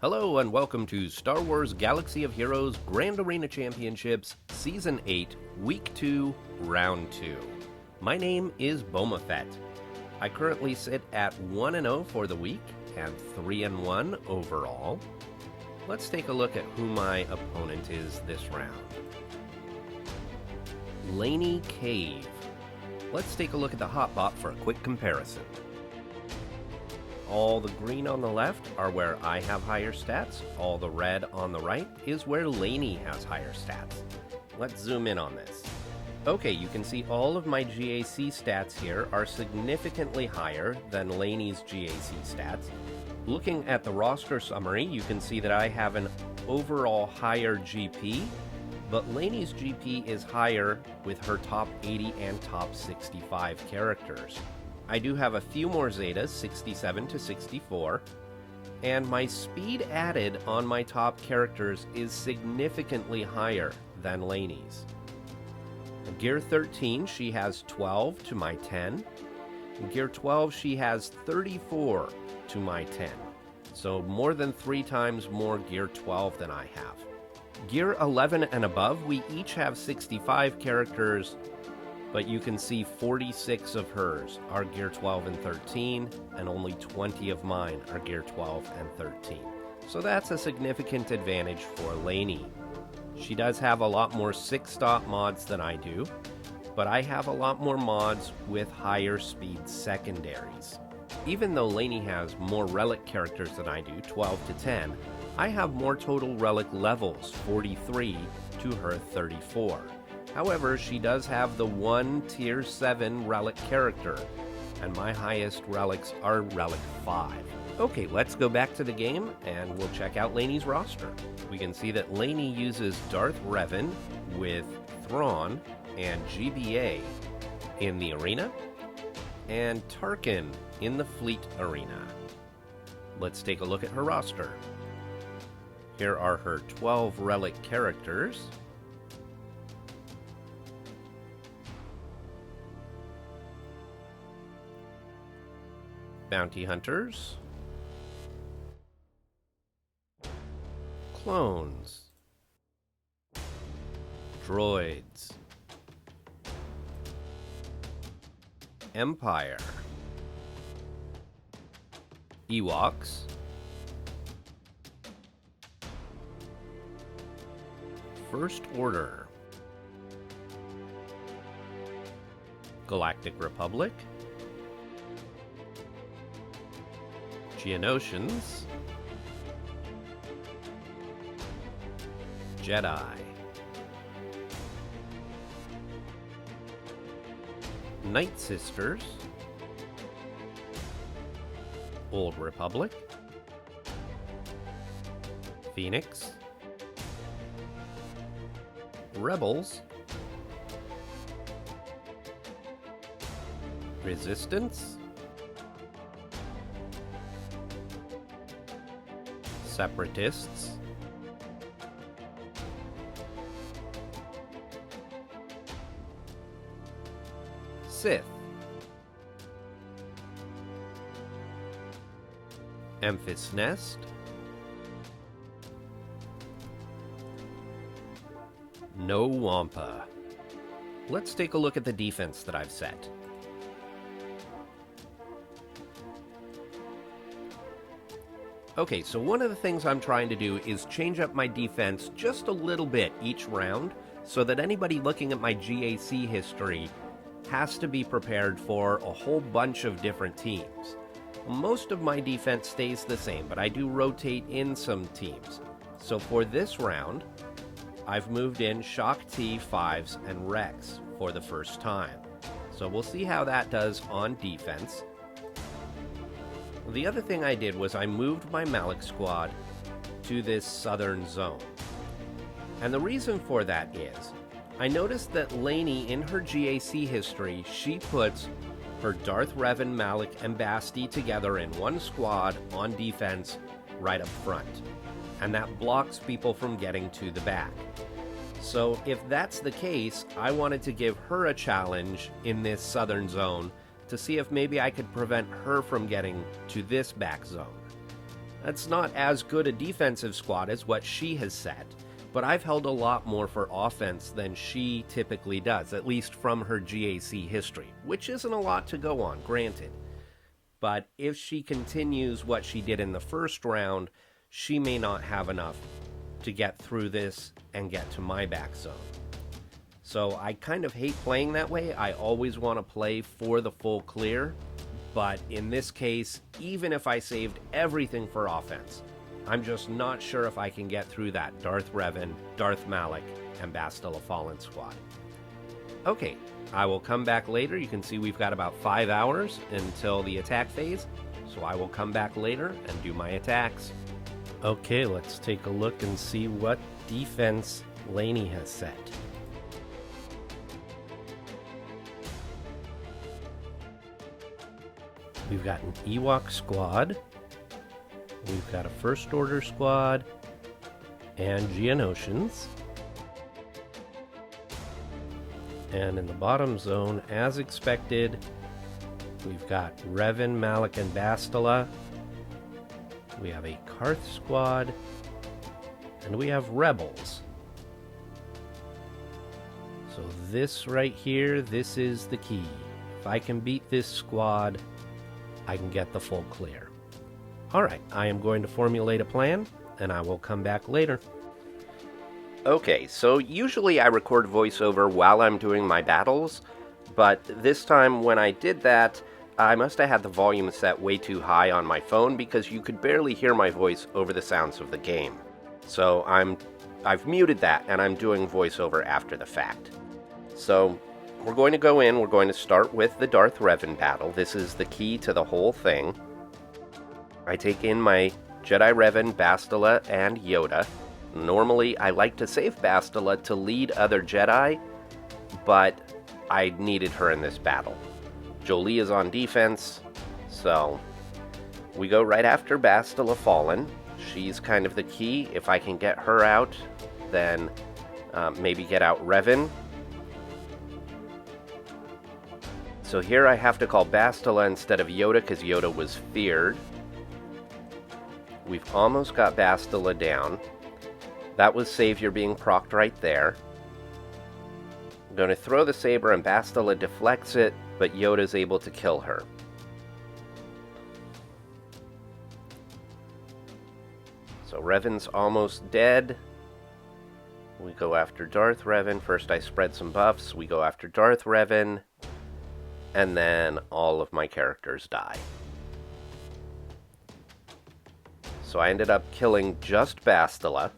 Hello and welcome to Star Wars Galaxy of Heroes Grand Arena Championships Season 8, Week 2, Round 2. My name is Boma Fett. I currently sit at 1-0 for the week and 3-1 overall. Let's take a look at who my opponent is this round. Laney Cave. Let's take a look at the hotbot for a quick comparison. All the green on the left are where I have higher stats. All the red on the right is where Laney has higher stats. Let's zoom in on this. Okay, you can see all of my GAC stats here are significantly higher than Laney's GAC stats. Looking at the roster summary, you can see that I have an overall higher GP, but Laney's GP is higher with her top 80 and top 65 characters. I do have a few more Zetas, 67 to 64, and my speed added on my top characters is significantly higher than Laney's. Gear 13, she has 12 to my 10. Gear 12, she has 34 to my 10. So more than 3 times more Gear 12 than I have. Gear 11 and above, we each have 65 characters, but you can see 46 of hers are Gear 12 and 13, and only 20 of mine are Gear 12 and 13. So that's a significant advantage for Laney. She does have a lot more 6-stop mods than I do, but I have a lot more mods with higher speed secondaries. Even though Laney has more relic characters than I do, 12 to 10, I have more total relic levels, 43 to her 34. However, she does have the one Tier 7 relic character, and my highest relics are Relic 5. Okay, let's go back to the game, and we'll check out Laney's roster. We can see that Laney uses Darth Revan with Thrawn and GBA in the arena, and Tarkin in the Fleet arena. Let's take a look at her roster. Here are her 12 relic characters. Bounty Hunters, Clones, Droids, Empire, Ewoks, First Order, Galactic Republic, Geonosians, Jedi, Night Sisters, Old Republic, Phoenix, Rebels, Resistance, Separatists, Sith, Emphas Nest, no Wampa. Let's take a look at the defense that I've set. Okay, so one of the things I'm trying to do is change up my defense just a little bit each round so that anybody looking at my GAC history has to be prepared for a whole bunch of different teams. Most of my defense stays the same, but I do rotate in some teams. So for this round, I've moved in Shock T, 5s, and Rex for the first time. So we'll see how that does on defense. The other thing I did was I moved my Malik squad to this southern zone. And the reason for that is, I noticed that Laney, in her GAC history, she puts her Darth Revan, Malik, and Basti together in one squad on defense right up front. And that blocks people from getting to the back. So if that's the case, I wanted to give her a challenge in this southern zone to see if maybe I could prevent her from getting to this back zone. That's not as good a defensive squad as what she has set, but I've held a lot more for offense than she typically does, at least from her GAC history, which isn't a lot to go on, granted. But if she continues what she did in the first round, she may not have enough to get through this and get to my back zone. So I kind of hate playing that way. I always want to play for the full clear, but in this case, even if I saved everything for offense, I'm just not sure if I can get through that Darth Revan, Darth Malik, and Bastila Fallen squad. Okay, I will come back later. You can see we've got about 5 hours until the attack phase, so I will come back later and do my attacks. Okay, let's take a look and see what defense Laney has set. We've got an Ewok squad, we've got a First Order squad, and Geonosians. And in the bottom zone, as expected, we've got Revan, Malik, and Bastila. We have a Karth squad, and we have Rebels. So this right here, this is the key. If I can beat this squad, I can get the full clear. Alright, I am going to formulate a plan, and I will come back later. Okay, so usually I record voiceover while I'm doing my battles, but this time when I did that, I must have had the volume set way too high on my phone because you could barely hear my voice over the sounds of the game. So I've muted that, and I'm doing voiceover after the fact. So we're going to go in, we're going to start with the Darth Revan battle. This is the key to the whole thing. I take in my Jedi Revan, Bastila, and Yoda. Normally, I like to save Bastila to lead other Jedi, but I needed her in this battle. Jolee is on defense, so we go right after Bastila Fallen. She's kind of the key. If I can get her out, then maybe get out Revan. So here I have to call Bastila instead of Yoda because Yoda was feared. We've almost got Bastila down. That was Savior being procced right there. I'm going to throw the saber and Bastila deflects it, but Yoda's able to kill her. So Revan's almost dead. We go after Darth Revan. First I spread some buffs. We go after Darth Revan. And then all of my characters die. So I ended up killing just Bastila.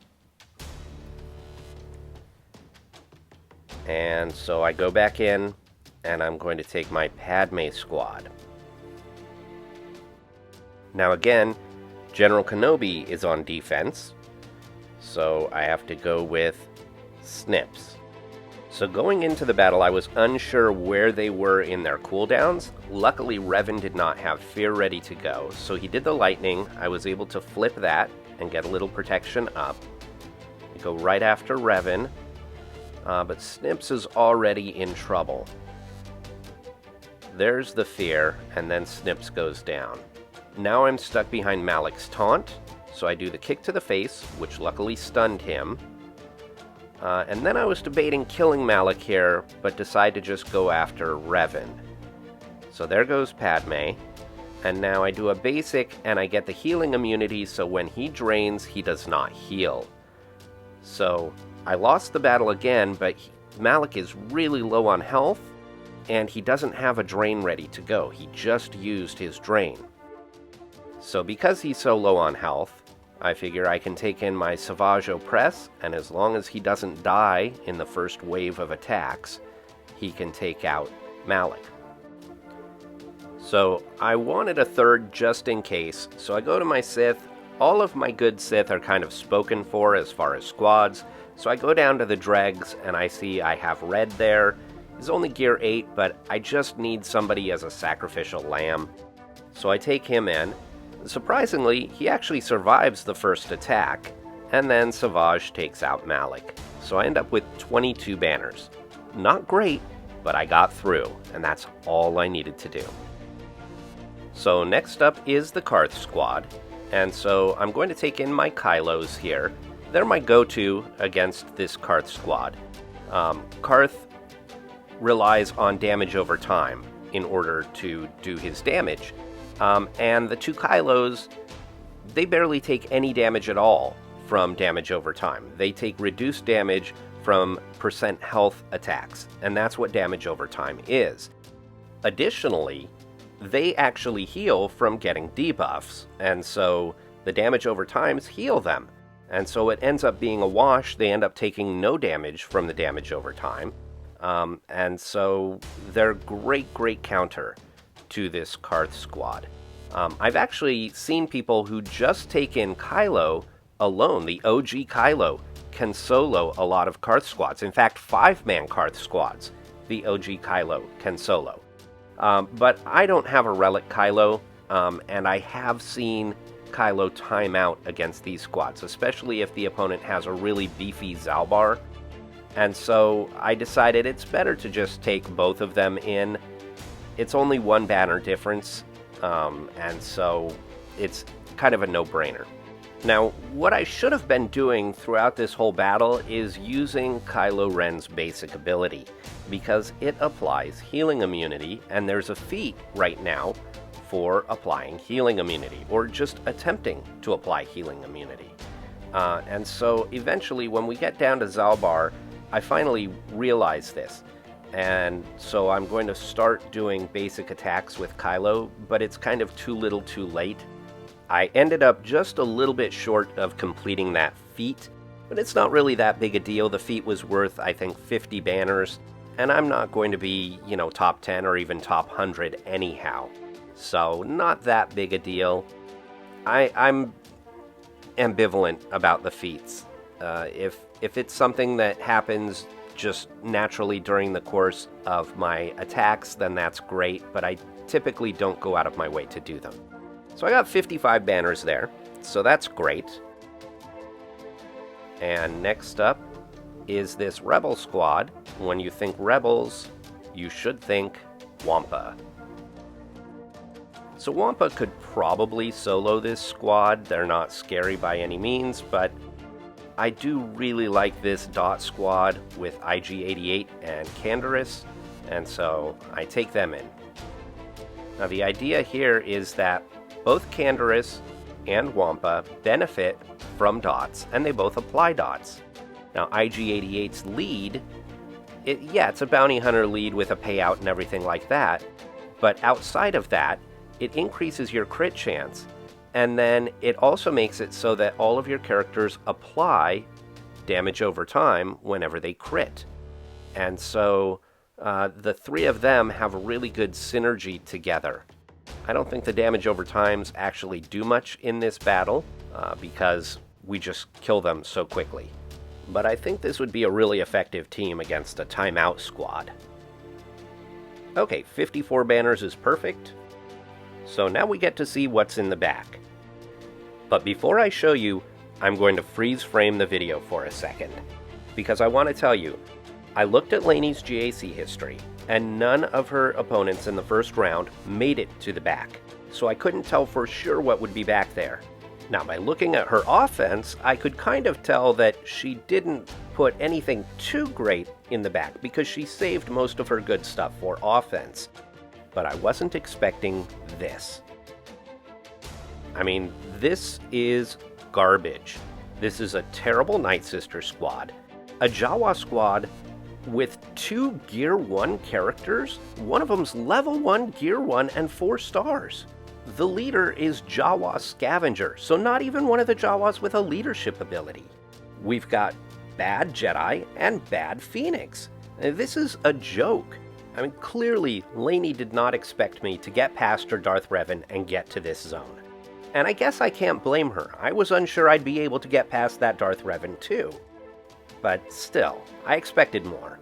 And so I go back in, and I'm going to take my Padme squad. Now again, General Kenobi is on defense, so I have to go with Snips. So going into the battle, I was unsure where they were in their cooldowns. Luckily, Revan did not have Fear ready to go, so he did the lightning. I was able to flip that and get a little protection up. We go right after Revan, but Snips is already in trouble. There's the Fear, and then Snips goes down. Now I'm stuck behind Malik's taunt, so I do the kick to the face, which luckily stunned him. And then I was debating killing Malik here, but decide to just go after Revan. So there goes Padme, and now I do a basic, and I get the healing immunity, so when he drains, he does not heal. So I lost the battle again, but Malik is really low on health, and he doesn't have a drain ready to go. He just used his drain. So because he's so low on health, I figure I can take in my SWGOH Press, and as long as he doesn't die in the first wave of attacks, he can take out Malik. So I wanted a third just in case, so I go to my Sith. All of my good Sith are kind of spoken for as far as squads, so I go down to the dregs and I see I have Red there. He's only gear 8, but I just need somebody as a sacrificial lamb. So I take him in. Surprisingly, he actually survives the first attack, and then SWGOH takes out Malik. So I end up with 22 banners. Not great, but I got through, and that's all I needed to do. So next up is the Karth squad. And so I'm going to take in my Kylos here. They're my go-to against this Karth squad. Karth relies on damage over time in order to do his damage. And the two Kylos, they barely take any damage at all from damage over time. They take reduced damage from percent health attacks, and that's what damage over time is. Additionally, they actually heal from getting debuffs, and so the damage over times heal them. And so it ends up being a wash. They end up taking no damage from the damage over time. And so they're great counter to this Karth squad. I've actually seen people who just take in Kylo alone. The OG Kylo can solo a lot of Karth squads. In fact, 5-man Karth squads, the OG Kylo can solo. But I don't have a Relic Kylo, and I have seen Kylo time out against these squads, especially if the opponent has a really beefy Zalbar. And so I decided it's better to just take both of them in. It's only one banner difference, and so it's kind of a no-brainer. Now, what I should have been doing throughout this whole battle is using Kylo Ren's basic ability, because it applies healing immunity, and there's a feat right now for applying healing immunity, or just attempting to apply healing immunity. And so eventually, when we get down to Zalbar, I finally realized this. And so I'm going to start doing basic attacks with Kylo, but it's kind of too little too late. I ended up just a little bit short of completing that feat, but it's not really that big a deal. The feat was worth, I think, 50 banners, and I'm not going to be, top 10 or even top 100 anyhow. So not that big a deal. I'm ambivalent about the feats. If it's something that happens just naturally during the course of my attacks, then that's great, but I typically don't go out of my way to do them. So I got 55 banners there, so that's great. And next up is this Rebel squad. When you think Rebels, you should think Wampa. So Wampa could probably solo this squad. They're not scary by any means, but I do really like this Dot squad with IG-88 and Canderous, and so I take them in. Now the idea here is that both Canderous and Wampa benefit from dots, and they both apply dots. Now IG-88's lead, it's a bounty hunter lead with a payout and everything like that, but outside of that, it increases your crit chance, and then it also makes it so that all of your characters apply damage over time whenever they crit. And so the three of them have a really good synergy together. I don't think the damage over times actually do much in this battle because we just kill them so quickly. But I think this would be a really effective team against a timeout squad. Okay, 54 banners is perfect. So now we get to see what's in the back. But before I show you, I'm going to freeze frame the video for a second, because I want to tell you, I looked at Laney's GAC history, and none of her opponents in the first round made it to the back, so I couldn't tell for sure what would be back there. Now, by looking at her offense, I could kind of tell that she didn't put anything too great in the back, because she saved most of her good stuff for offense. But I wasn't expecting this. I mean, this is garbage. This is a terrible Night Sister squad. A Jawa squad with 2 Gear 1 characters. One of them's level 1 Gear 1 and 4 stars. The leader is Jawa Scavenger, so not even one of the Jawas with a leadership ability. We've got Bad Jedi and Bad Phoenix. This is a joke. I mean, clearly, Laney did not expect me to get past her Darth Revan and get to this zone. And I guess I can't blame her. I was unsure I'd be able to get past that Darth Revan too. But still, I expected more.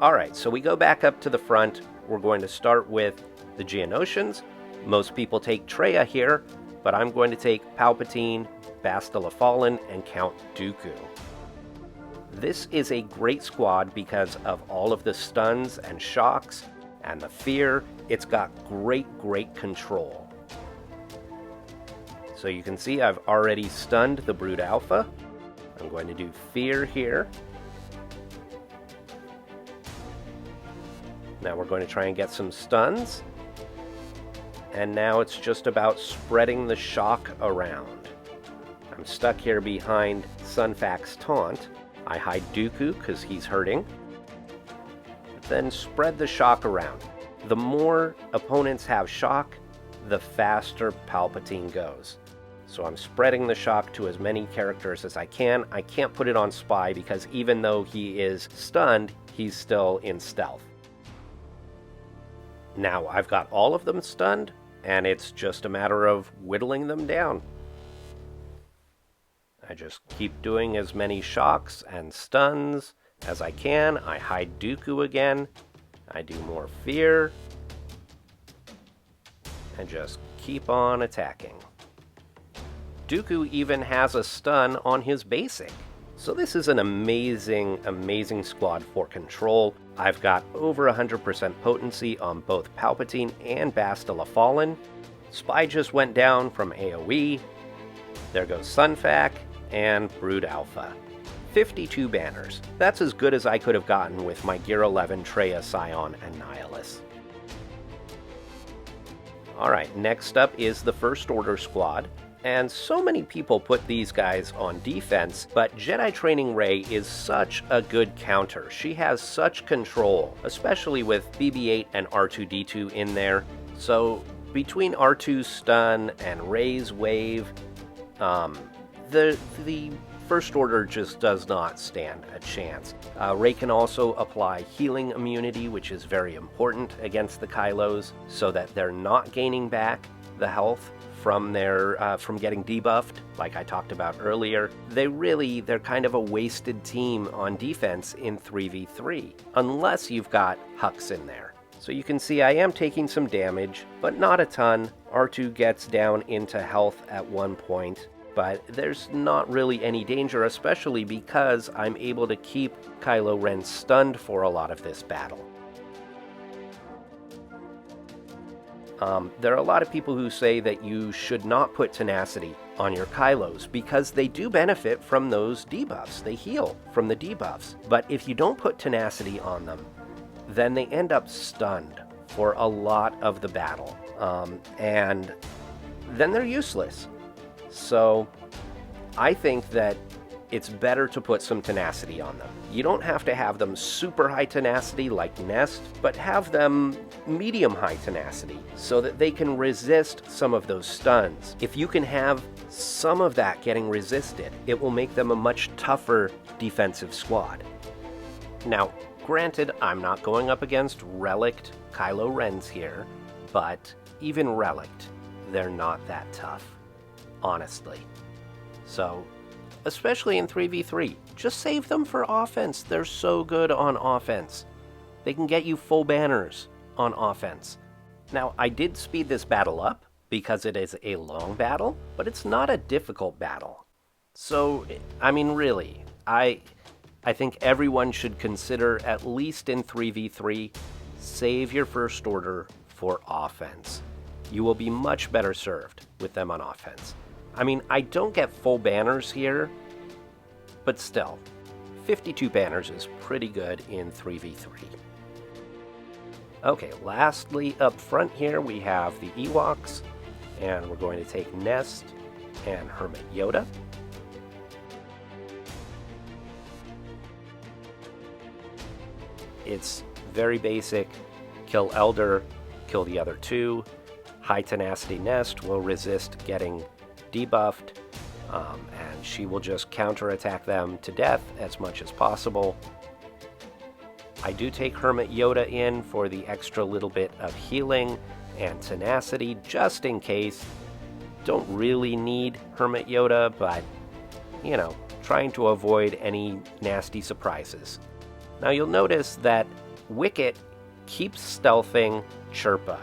Alright, so we go back up to the front. We're going to start with the Geonosians. Most people take Traya here, but I'm going to take Palpatine, Bastila Fallen, and Count Dooku. This is a great squad because of all of the stuns and shocks and the fear. It's got great control. So you can see I've already stunned the Brood Alpha. I'm going to do Fear here. Now we're going to try and get some stuns. And now it's just about spreading the shock around. I'm stuck here behind Sunfac's taunt. I hide Dooku because he's hurting. Then spread the shock around. The more opponents have shock, the faster Palpatine goes. So I'm spreading the shock to as many characters as I can. I can't put it on Spy because even though he is stunned, he's still in stealth. Now I've got all of them stunned, and it's just a matter of whittling them down. I just keep doing as many shocks and stuns as I can. I hide Dooku again. I do more Fear. And just keep on attacking. Dooku even has a stun on his basic. So this is an amazing, amazing squad for control. I've got over 100% potency on both Palpatine and Bastila Fallen. Spy just went down from AoE. There goes Sunfac and Brood Alpha. 52 banners. That's as good as I could have gotten with my Gear 11 Traya, Scion, and Nihilus. Alright, next up is the First Order squad. And so many people put these guys on defense, but Jedi Training Rey is such a good counter. She has such control, especially with BB-8 and R2-D2 in there. So between R2's stun and Rey's wave, the First Order just does not stand a chance. Rey can also apply healing immunity, which is very important against the Kylos, so that they're not gaining back the health from getting debuffed, like I talked about earlier. They're kind of a wasted team on defense in 3v3, unless you've got Hux in there. So you can see I am taking some damage, but not a ton. R2 gets down into health at one point, but there's not really any danger, especially because I'm able to keep Kylo Ren stunned for a lot of this battle. There are a lot of people who say that you should not put tenacity on your Kylos because they do benefit from those debuffs. They heal from the debuffs. But if you don't put tenacity on them, then they end up stunned for a lot of the battle. And then they're useless. So I think that it's better to put some tenacity on them. You don't have to have them super high tenacity like Nest, but have them medium high tenacity so that they can resist some of those stuns. If you can have some of that getting resisted, it will make them a much tougher defensive squad. Now, granted, I'm not going up against Relict Kylo Rens here, but even Relict, they're not that tough, honestly. So, especially in 3v3, just save them for offense. They're so good on offense. They can get you full banners on offense. Now, I did speed this battle up because it is a long battle, but it's not a difficult battle. So, I mean, really, I think everyone should consider, at least in 3v3, save your First Order for offense. You will be much better served with them on offense. I mean, I don't get full banners here, but still, 52 banners is pretty good in 3v3. Okay, lastly up front here we have the Ewoks, and we're going to take Nest and Hermit Yoda. It's very basic. Kill Elder, kill the other two. High Tenacity Nest will resist getting debuffed, and she will just counterattack them to death as much as possible. I do take Hermit Yoda in for the extra little bit of healing and tenacity, just in case. Don't really need Hermit Yoda, but, you know, trying to avoid any nasty surprises. Now you'll notice that Wicket keeps stealthing Chirpa.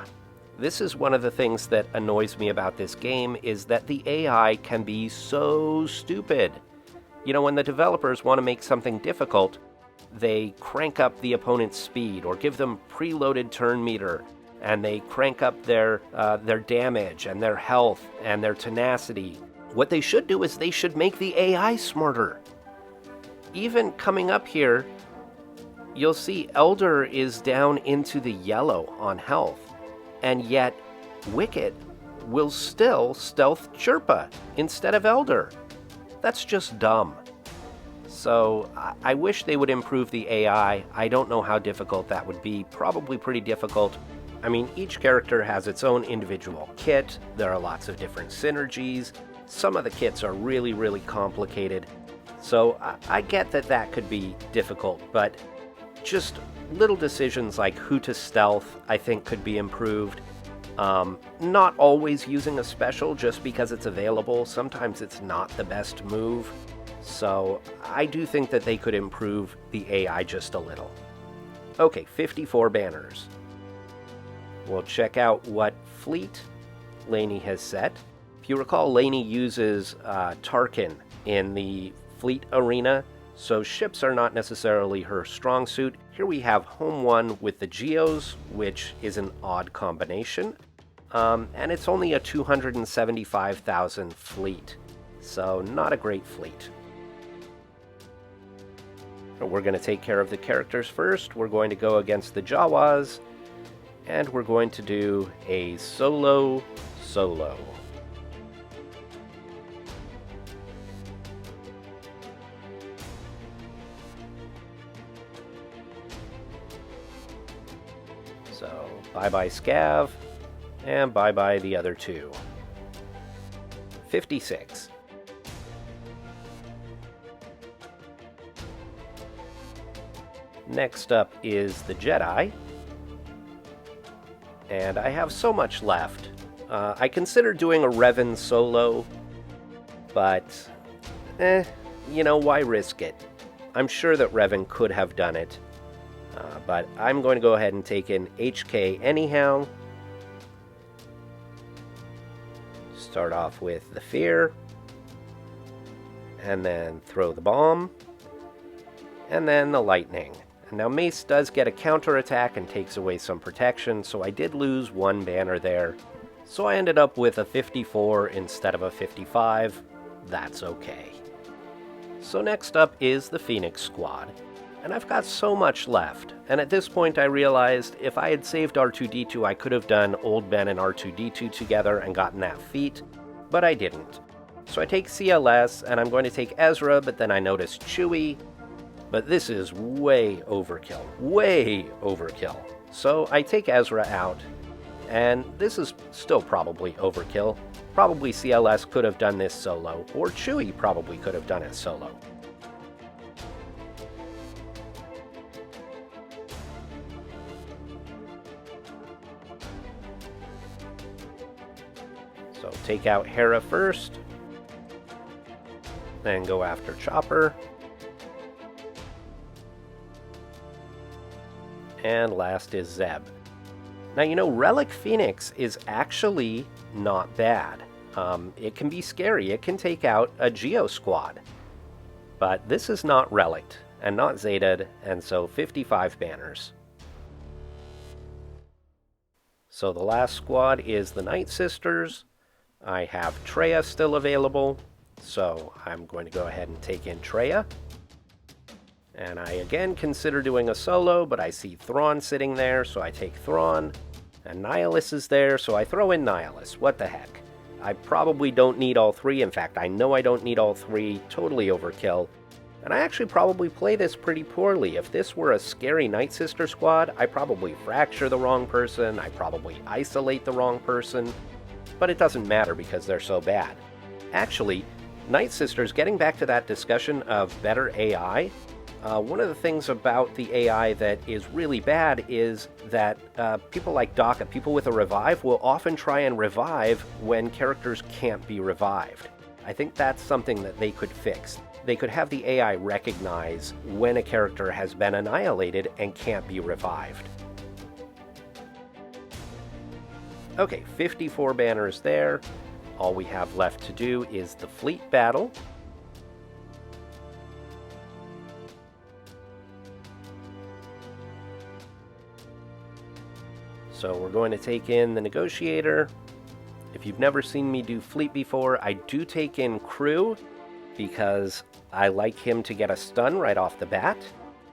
This is one of the things that annoys me about this game, is that the AI can be so stupid. You know, when the developers want to make something difficult, they crank up the opponent's speed or give them preloaded turn meter, and they crank up their damage and their health and their tenacity. What they should do is they should make the AI smarter. Even coming up here, you'll see Elder is down into the yellow on health, and yet Wicket will still stealth Chirpa instead of Elder. That's just dumb. So I wish they would improve the AI. I don't know how difficult that would be. Probably pretty difficult. I mean, each character has its own individual kit. There are lots of different synergies. Some of the kits are really, really complicated. So I get that that could be difficult, but just little decisions like who to stealth, I think, could be improved. Not always using a special just because it's available. Sometimes it's not the best move. So I do think that they could improve the AI just a little. Okay, 54 banners. We'll check out what fleet Laney has set. If you recall, Laney uses Tarkin in the fleet arena, so ships are not necessarily her strong suit. Here we have Home 1 with the Geos, which is an odd combination. And it's only a 275,000 fleet, so not a great fleet. We're going to take care of the characters first. We're going to go against the Jawas, and we're going to do a solo. So, bye-bye Scav, and bye-bye the other two. 56. Next up is the Jedi, and I have so much left. I considered doing a Revan solo, but, you know, why risk it? I'm sure that Revan could have done it, but I'm going to go ahead and take in HK anyhow. Start off with the Fear, and then throw the bomb, and then the Lightning. Now Mace does get a counterattack and takes away some protection, so I did lose one banner there. So I ended up with a 54 instead of a 55. That's okay. So next up is the Phoenix Squad. And I've got so much left, and at this point I realized if I had saved R2-D2 I could have done Old Ben and R2-D2 together and gotten that feat, but I didn't. So I take CLS, and I'm going to take Ezra, but then I noticed Chewie. But this is way overkill. Way overkill. So I take Ezra out, and this is still probably overkill. Probably CLS could have done this solo, or Chewie probably could have done it solo. So take out Hera first, then go after Chopper. And last is Zeb. Now, you know, Relic Phoenix is actually not bad. It can be scary. It can take out a Geo squad. But this is not Relict, and not Zetaed, and so 55 banners. So the last squad is the Night Sisters. I have Traya still available, so I'm going to go ahead and take in Traya. And I again consider doing a solo, but I see Thrawn sitting there, so I take Thrawn. And Nihilus is there, so I throw in Nihilus. What the heck? I probably don't need all three. In fact, I know I don't need all three. Totally overkill. And I actually probably play this pretty poorly. If this were a scary Night Sister squad, I probably fracture the wrong person. I probably isolate the wrong person. But it doesn't matter because they're so bad. Actually, Night Sisters, getting back to that discussion of better AI, one of the things about the AI that is really bad is that people like Daka, people with a revive, will often try and revive when characters can't be revived. I think that's something that they could fix. They could have the AI recognize when a character has been annihilated and can't be revived. Okay, 54 banners there. All we have left to do is the fleet battle. So we're going to take in the Negotiator. If you've never seen me do fleet before, I do take in crew because I like him to get a stun right off the bat.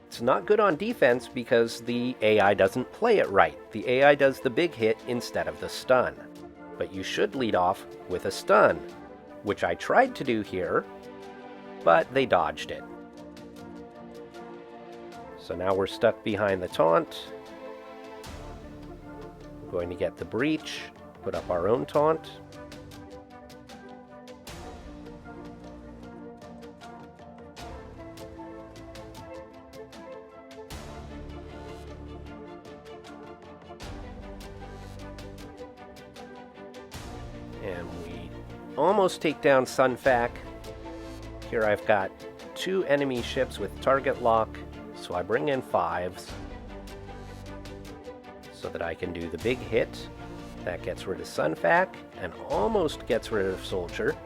It's not good on defense because the AI doesn't play it right. The AI does the big hit instead of the stun. But you should lead off with a stun, which I tried to do here, but they dodged it. So now we're stuck behind the taunt. We're going to get the breach, put up our own taunt. And we almost take down Sunfac. Here I've got 2 enemy ships with target lock, so I bring in 5s so that I can do the big hit. That gets rid of Sunfac and almost gets rid of Soldier.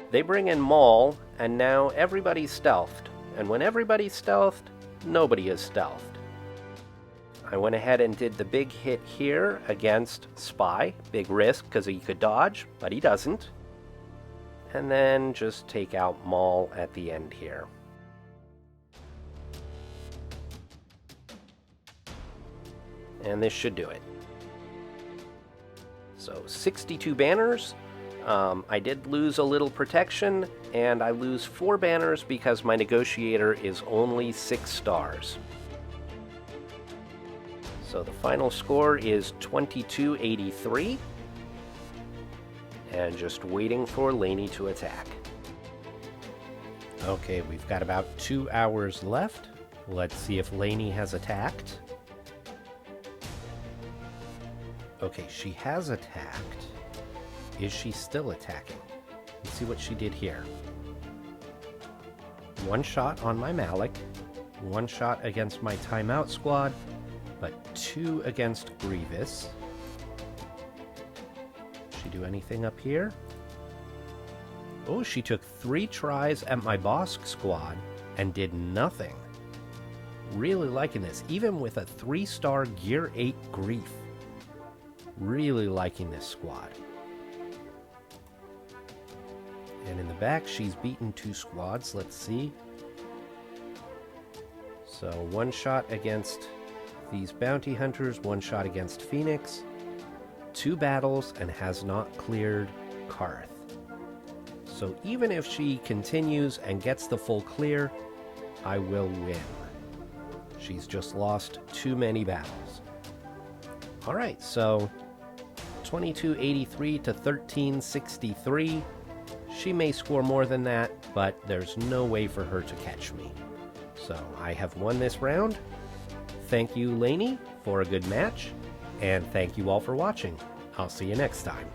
They bring in Maul, and now everybody's stealthed. And when everybody's stealthed, nobody is stealthed. I went ahead and did the big hit here against Spy. Big risk because he could dodge, but he doesn't. And then just take out Maul at the end here. And this should do it. So 62 banners. I did lose a little protection, and I lose 4 banners because my Negotiator is only 6 stars. So the final score is 2283. And just waiting for Laney to attack. Okay, we've got about 2 hours left. Let's see if Laney has attacked. Okay, she has attacked. Is she still attacking? Let's see what she did here. 1 shot on my Malik, 1 shot against my timeout squad, but 2 against Grievous. She do anything up here? Oh, she took 3 tries at my boss squad and did nothing. Really liking this, even with a 3-star Gear 8 Grief. Really liking this squad. And in the back, she's beaten 2 squads. Let's see. So 1 shot against these bounty hunters, 1 shot against Phoenix, 2 battles, and has not cleared Karth. So even if she continues and gets the full clear, I will win. She's just lost too many battles. Alright, so 2283 to 1363. She may score more than that, but there's no way for her to catch me. So I have won this round. Thank you, Laney, for a good match, and thank you all for watching. I'll see you next time.